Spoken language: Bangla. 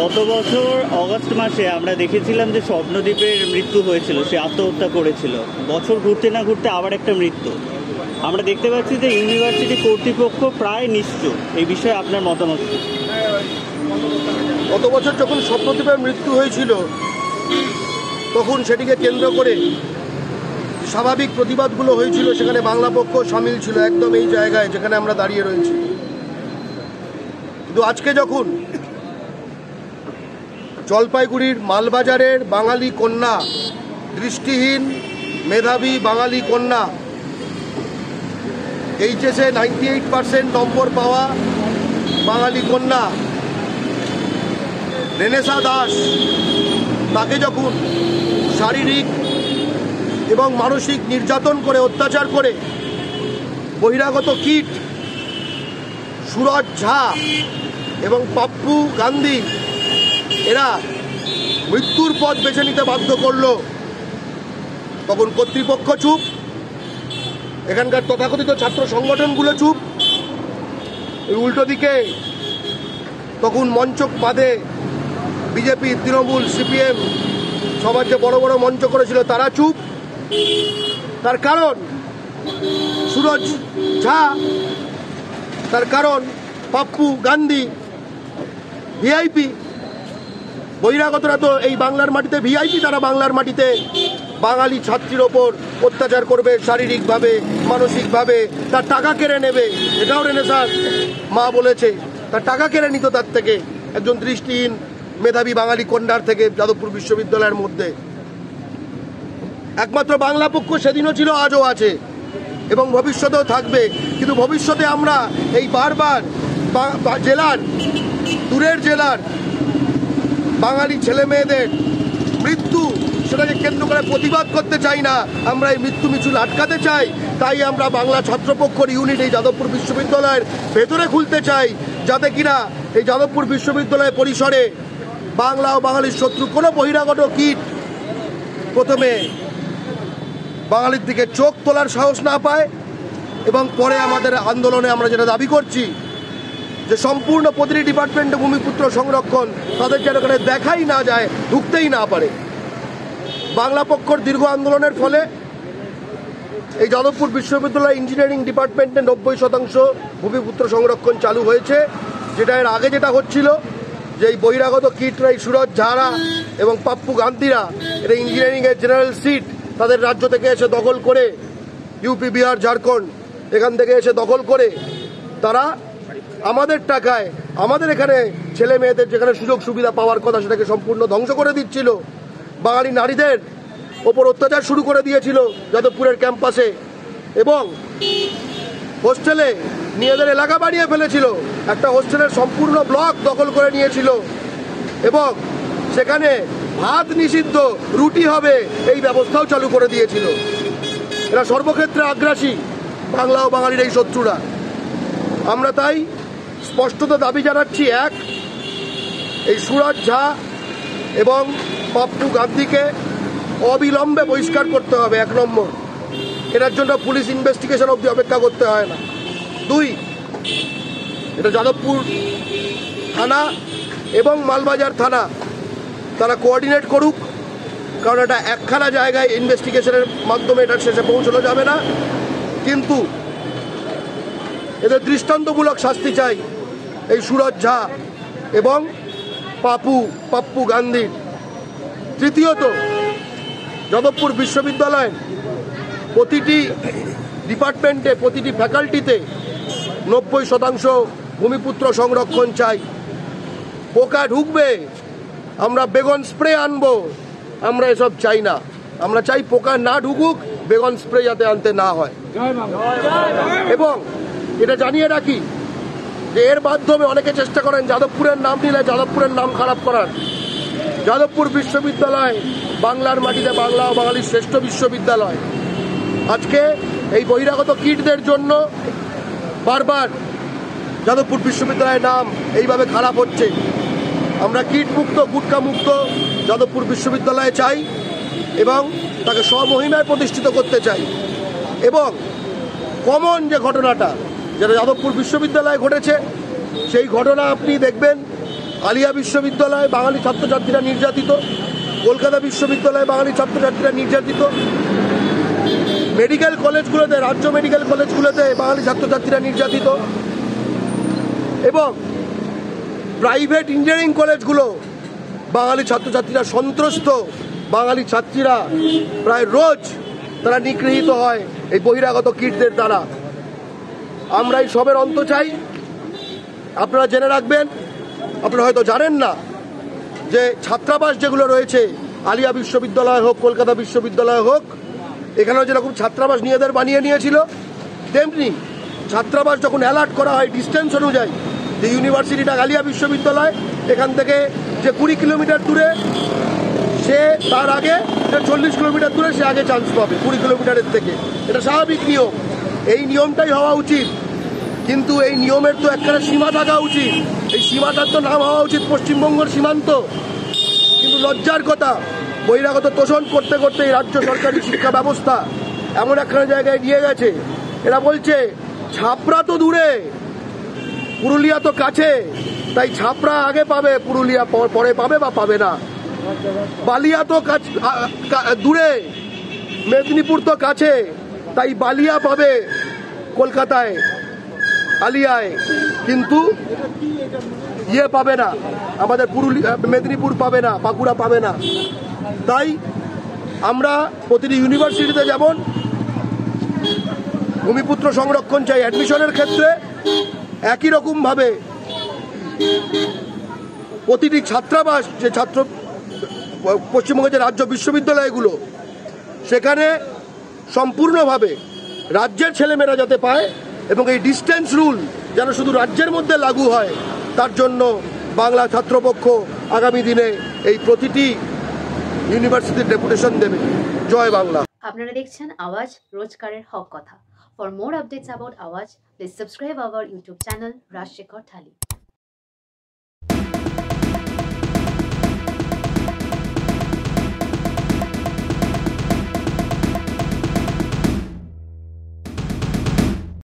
গত বছর অগস্ট মাসে আমরা দেখেছিলাম যে স্বপ্নদ্বীপের মৃত্যু হয়েছিল, সে আত্মহত্যা করেছিল। বছর ঘুরতে না ঘুরতে আবার একটা মৃত্যু আমরা দেখতে পাচ্ছি যে ইউনিভার্সিটি কর্তৃপক্ষ প্রায় নিশ্চুপ। এই বিষয়ে আপনার মতামত কি? গত বছর যখন স্বপ্নদ্বীপের মৃত্যু হয়েছিল তখন সেটিকে কেন্দ্র করে স্বাভাবিক প্রতিবাদগুলো হয়েছিল, সেখানে বাংলা পক্ষ সামিল ছিল একদম এই জায়গায় যেখানে আমরা দাঁড়িয়ে রয়েছি। কিন্তু আজকে যখন জলপাইগুড়ির মালবাজারের বাঙালি কন্যা, দৃষ্টিহীন মেধাবী বাঙালি কন্যা, এইচএসে 98% নম্বর পাওয়া বাঙালি কন্যা রেনেসা দাস, তাকে যখন শারীরিক এবং মানসিক নির্যাতন করে অত্যাচার করে বহিরাগত কীট সুরজ ঝা এবং পাপ্পু গান্ধী এরা মৃত্যুর পথ বেছে নিতে বাধ্য করল, তখন কর্তৃপক্ষ চুপ, এখানকার তথাকথিত ছাত্র সংগঠনগুলো চুপ। উল্টো দিকে তখন মঞ্চ বাদে বিজেপি, তৃণমূল, সিপিএম সবার যে বড় বড় মঞ্চ করেছিল তারা চুপ। তার কারণ সুরজ ঝা, তার কারণ পাপ্পু গান্ধী ভিআইপি। বহিরাগতরা তো এই বাংলার মাটিতে ভিআইপি, তারা বাংলার মাটিতে বাঙালি ছাত্রীর ওপর অত্যাচার করবে শারীরিকভাবে, মানসিকভাবে, তার টাকা কেড়ে নেবে। এটাও রেনেসার মা বলেছে, তার টাকা কেড়ে নিত তার থেকে, একজন দৃষ্টিহীন মেধাবী বাঙালি কন্যার থেকে যাদবপুর বিশ্ববিদ্যালয়ের মধ্যে। একমাত্র বাংলা পক্ষ সেদিনও ছিল, আজও আছে এবং ভবিষ্যতেও থাকবে। কিন্তু ভবিষ্যতে আমরা এই বারবার জেলার, দূরের জেলার বাঙালি ছেলে মেয়েদের মৃত্যু, সেটাকে কেন্দ্র করে প্রতিবাদ করতে চাই না, আমরা এই মৃত্যু মিছিল আটকাতে চাই। তাই আমরা বাংলা ছাত্রপক্ষর ইউনিট এই যাদবপুর বিশ্ববিদ্যালয়ের ভেতরে খুলতে চাই, যাতে কিনা এই যাদবপুর বিশ্ববিদ্যালয় পরিসরে বাংলা ও বাঙালির শত্রু কোনো বহিরাগত কীট প্রথমে বাঙালির দিকে চোখ তোলার সাহস না পায়। এবং পরে আমাদের আন্দোলনে আমরা যেটা দাবি করছি যে সম্পূর্ণ প্রতিটি ডিপার্টমেন্টে ভূমিপুত্র সংরক্ষণ, তাদের যেন এখানে দেখাই না যায়, ঢুকতেই না পারে। বাংলা পক্ষর দীর্ঘ আন্দোলনের ফলে এই যাদবপুর বিশ্ববিদ্যালয় ইঞ্জিনিয়ারিং ডিপার্টমেন্টে 90% ভূমিপুত্র সংরক্ষণ চালু হয়েছে। যেটা এর আগে যেটা হচ্ছিল যে এই বহিরাগত কীটরা, এই সুরজ ঝাড়া এবং পাপ্পু গান্ধীরা, এটা ইঞ্জিনিয়ারিংয়ের জেনারেল সিট তাদের রাজ্য থেকে এসে দখল করে, ইউপি, বিহার, ঝাড়খণ্ড এখান থেকে এসে দখল করে তারা আমাদের টাকায় আমাদের এখানে ছেলে মেয়েদের যেখানে সুযোগ সুবিধা পাওয়ার কথা সেটাকে সম্পূর্ণ ধ্বংস করে দিচ্ছিল। বাঙালি নারীদের ওপর অত্যাচার শুরু করে দিয়েছিল যাদবপুরের ক্যাম্পাসে, এবং হোস্টেলে নিজেদের এলাকা বাড়িয়ে ফেলেছিল। একটা হোস্টেলের সম্পূর্ণ ব্লক দখল করে নিয়েছিল এবং সেখানে ভাত নিষিদ্ধ, রুটি হবে এই ব্যবস্থাও চালু করে দিয়েছিল। এরা সর্বক্ষেত্রে আগ্রাসী, বাংলা ও বাঙালির এই শত্রুরা। আমরা তাই স্পষ্টত দাবি জানাচ্ছি, এক, এই সুরজ ঝা এবং পাপ্পু গান্ধীকে অবিলম্বে বহিষ্কার করতে হবে, 1 নম্বর। এটার জন্য পুলিশ ইনভেস্টিগেশন অবধি অপেক্ষা করতে হয় না। 2, এটা যাদবপুর থানা এবং মালবাজার থানা তারা কোঅর্ডিনেট করুক, কারণ এটা একখানা জায়গায় ইনভেস্টিগেশনের মাধ্যমে এটার শেষে পৌঁছানো যাবে না। কিন্তু এদের দৃষ্টান্তমূলক শাস্তি চাই এই সুরজ ঝা এবং পাপ্পু গান্ধীর। তৃতীয়ত, যাদবপুর বিশ্ববিদ্যালয়ের প্রতিটি ডিপার্টমেন্টে, প্রতিটি ফ্যাকাল্টিতে 90% ভূমিপুত্র সংরক্ষণ চাই। পোকা ঢুকবে, আমরা বেগুন স্প্রে আনবো, আমরা এসব চাই না। আমরা চাই পোকা না ঢুকুক, বেগুন স্প্রে যাতে আনতে না হয়। এবং এটা জানিয়ে রাখি যে এর মাধ্যমে অনেকে চেষ্টা করেন যাদবপুরের নাম নিলে যাদবপুরের নাম খারাপ করার। যাদবপুর বিশ্ববিদ্যালয় বাংলার মাটিতে বাংলা ও বাঙালির শ্রেষ্ঠ বিশ্ববিদ্যালয়। আজকে এই বহিরাগত কীটদের জন্য বারবার যাদবপুর বিশ্ববিদ্যালয়ের নাম এইভাবে খারাপ হচ্ছে। আমরা কীটমুক্ত, গুটকামুক্ত যাদবপুর বিশ্ববিদ্যালয়ে চাই এবং তাকে স্বমহিমায় প্রতিষ্ঠিত করতে চাই। এবং কমন যে ঘটনাটা যেটা যাদবপুর বিশ্ববিদ্যালয়ে ঘটেছে, সেই ঘটনা আপনি দেখবেন আলিয়া বিশ্ববিদ্যালয়ে বাঙালি ছাত্রছাত্রীরা নির্যাতিত, কলকাতা বিশ্ববিদ্যালয়ে বাঙালি ছাত্রছাত্রীরা নির্যাতিত, মেডিকেল কলেজগুলোতে, রাজ্য মেডিকেল কলেজগুলোতে বাঙালি ছাত্রছাত্রীরা নির্যাতিত, এবং প্রাইভেট ইঞ্জিনিয়ারিং কলেজগুলো বাঙালি ছাত্রছাত্রীরা সন্ত্রস্ত। বাঙালি ছাত্রীরা প্রায় রোজ তারা নিগৃহীত হয় এই বহিরাগত কীটদের দ্বারা। আমরা এই সবের অন্ত চাই। আপনারা জেনে রাখবেন, আপনারা হয়তো জানেন না যে ছাত্রাবাস যেগুলো রয়েছে, আলিয়া বিশ্ববিদ্যালয় হোক, কলকাতা বিশ্ববিদ্যালয় হোক, এখানেও যেরকম ছাত্রাবাস নিজেদের বানিয়ে নিয়েছিল, তেমনি ছাত্রাবাস যখন অ্যালার্ট করা হয় ডিস্টেন্স অনুযায়ী, যে ইউনিভার্সিটিটা আলিয়া বিশ্ববিদ্যালয় এখান থেকে যে 20 কিলোমিটার দূরে, সে তার আগে 40 কিলোমিটার দূরে সে আগে চান্স পাবে 20 কিলোমিটারের থেকে। এটা স্বাভাবিক নিয়ম, এই নিয়মটাই হওয়া উচিত। কিন্তু এই নিয়মের তো একটা সীমা থাকা উচিত। এই সীমাটার তো নাম হওয়া উচিত পশ্চিমবঙ্গের সীমান্ত। কিন্তু লজ্জার কথা, বহিরাগত তোষণ করতে করতে এই রাজ্য সরকারি শিক্ষা ব্যবস্থা এমন একটা জায়গায় নিয়ে গেছে, এরা বলছে ছাপড়া তো দূরে, পুরুলিয়া তো কাছে, তাই ছাপড়া আগে পাবে, পুরুলিয়া পরে পাবে বা পাবে না। বালিয়া তো দূরে, মেদিনীপুর তো কাছে, তাই বালিয়া পাবে কলকাতায়, আলিয়ায়, কিন্তু ইয়ে পাবে না, আমাদের পুরুলিয়া মেদিনীপুর পাবে না, বাঁকুড়া পাবে না। তাই আমরা প্রতিটি ইউনিভার্সিটিতে যেমন ভূমিপুত্র সংরক্ষণ চাই অ্যাডমিশনের ক্ষেত্রে, একই রকমভাবে প্রতিটি ছাত্রাবাস, যে ছাত্র পশ্চিমবঙ্গের যে রাজ্য বিশ্ববিদ্যালয়গুলো, সেখানে সম্পূর্ণভাবে রাজ্যের ছেলেমেয়েরা যাতে পায়, এবং এই ডিস্টেন্স রুল যেন শুধু রাজ্যের মধ্যে লাগু হয়, তার জন্য বাংলা ছাত্রপক্ষ আগামী দিনে এই প্রতিটি ইউনিভার্সিটির ডেপুটেশন দেবে। জয় বাংলা। আপনারা দেখছেন আওয়াজ, রোজকারের হক কথা। For more updates about Awaaz, please subscribe our YouTube channel Rajshekhar thali.